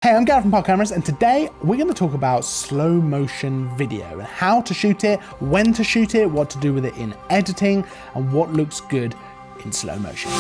Hey, I'm Gareth from Pod Cameras, and today we're going to talk about slow motion video and how to shoot it, when to shoot it, what to do with it in editing, and what looks good in slow motion.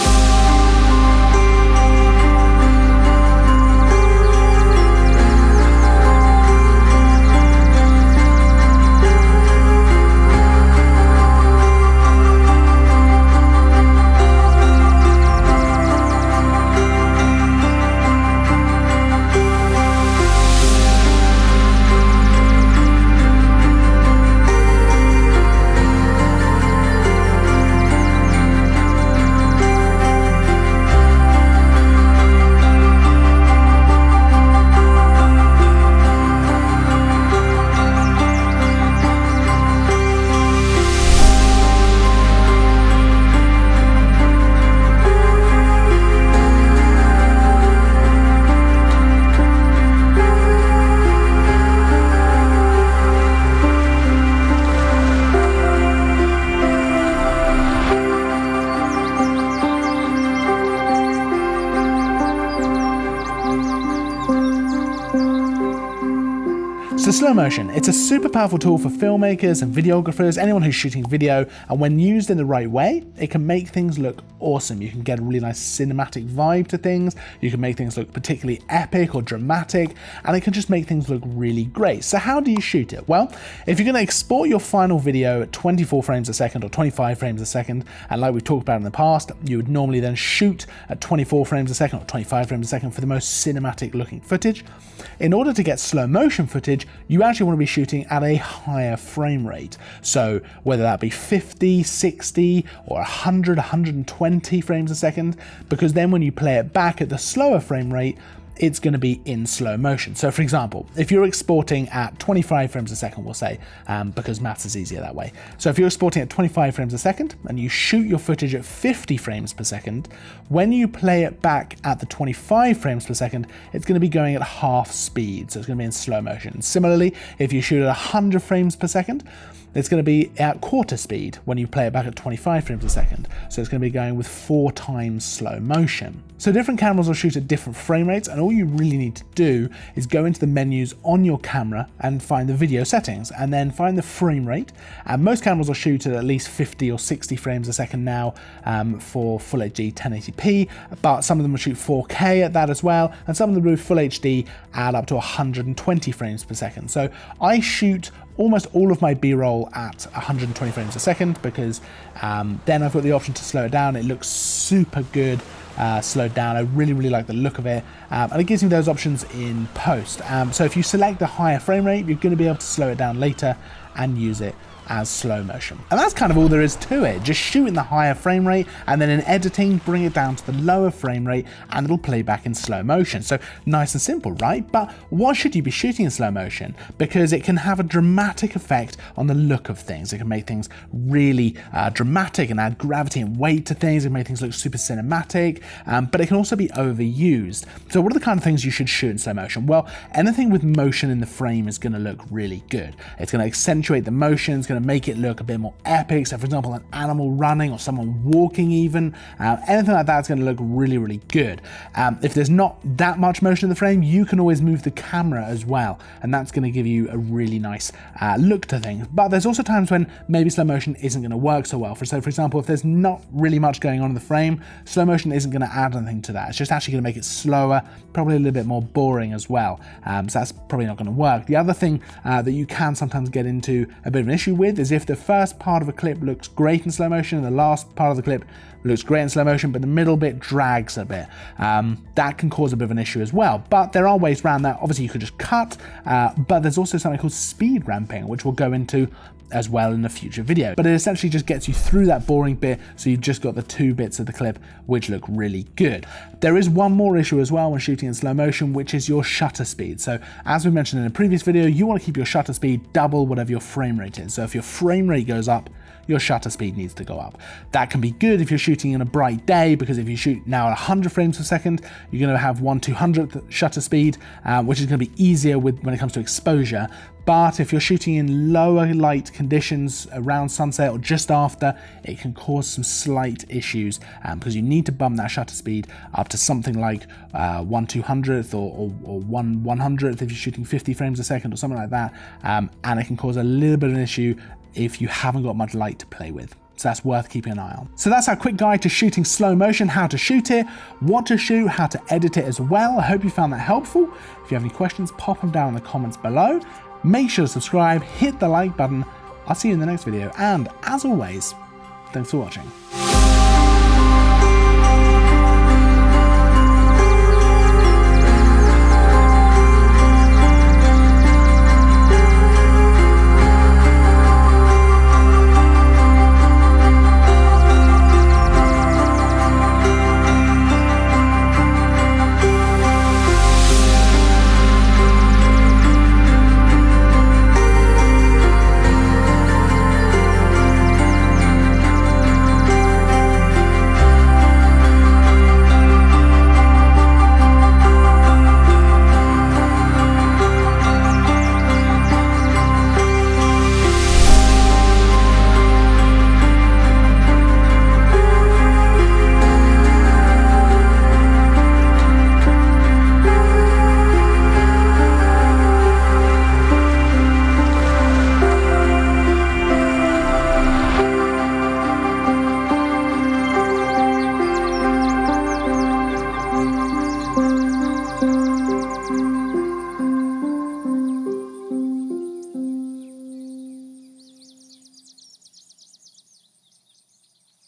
So slow motion, it's a super powerful tool for filmmakers and videographers, anyone who's shooting video, and when used in the right way, it can make things look awesome. You can get a really nice cinematic vibe to things, you can make things look particularly epic or dramatic, and it can just make things look really great. So how do you shoot it? Well, if you're going to export your final video at 24 frames a second or 25 frames a second, and like we've talked about in the past, you would normally then shoot at 24 frames a second or 25 frames a second for the most cinematic looking footage. In order to get slow motion footage, you actually want to be shooting at a higher frame rate. So whether that be 50, 60, or 100, 120 frames a second, because then when you play it back at the slower frame rate, it's going to be in slow motion. So for example, if you're exporting at 25 frames a second, we'll say, because maths is easier that way. So if you're exporting at 25 frames a second and you shoot your footage at 50 frames per second, when you play it back at the 25 frames per second, it's going to be going at half speed. So it's going to be in slow motion. Similarly, if you shoot at 100 frames per second, it's going to be at quarter speed when you play it back at 25 frames a second. So it's going to be going with 4 times slow motion. So different cameras will shoot at different frame rates, and all you really need to do is go into the menus on your camera and find the video settings and then find the frame rate. And most cameras will shoot at least 50 or 60 frames a second now for Full HD 1080p, but some of them will shoot 4K at that as well, and some of them will do Full HD at up to 120 frames per second. So I shoot almost all of my B-roll at 120 frames a second because then I've got the option to slow it down. It looks super good slowed down. I really like the look of it, and it gives me those options in post. So if you select the higher frame rate, you're going to be able to slow it down later and use it as slow motion. And that's kind of all there is to it. Just shoot in the higher frame rate, and then in editing, bring it down to the lower frame rate, and it'll play back in slow motion. So nice and simple, right? But why should you be shooting in slow motion? Because it can have a dramatic effect on the look of things. It can make things really dramatic and add gravity and weight to things. It can make things look super cinematic, but it can also be overused. So what are the kind of things you should shoot in slow motion? Well, anything with motion in the frame is going to look really good. It's going to accentuate the motion. It's going to make it look a bit more epic. So for example, an animal running or someone walking even, anything like that's going to look really good. If there's not that much motion in the frame, you can always move the camera as well, and that's going to give you a really nice look to things. But there's also times when maybe slow motion isn't going to work so well. So for example, if there's not really much going on in the frame, slow motion isn't going to add anything to that. It's just actually going to make it slower, probably a little bit more boring as well. So that's probably not going to work. The other thing that you can sometimes get into a bit of an issue with is if the first part of a clip looks great in slow motion and the last part of the clip looks great in slow motion, but the middle bit drags a bit. That can cause a bit of an issue as well. But there are ways around that. Obviously, you could just cut, but there's also something called speed ramping, which we'll go into as well in a future video. But it essentially just gets you through that boring bit, so you've just got the 2 bits of the clip which look really good. There is one more issue as well when shooting in slow motion, which is your shutter speed. So as we mentioned in a previous video, you want to keep your shutter speed double whatever your frame rate is. So if your frame rate goes up, your shutter speed needs to go up. That can be good if you're shooting in a bright day, because if you shoot now at 100 frames per second, you're going to have 1/200th shutter speed, which is going to be easier when it comes to exposure. But if you're shooting in lower light conditions around sunset or just after, it can cause some slight issues because you need to bump that shutter speed up to something like 1/200th or 1/100th if you're shooting 50 frames a second or something like that, and it can cause a little bit of an issue if you haven't got much light to play with. So that's worth keeping an eye on. So that's our quick guide to shooting slow motion, how to shoot it, what to shoot, how to edit it as well. I hope you found that helpful. If you have any questions, pop them down in the comments below. Make sure to subscribe, hit the like button. I'll see you in the next video, and as always, thanks for watching.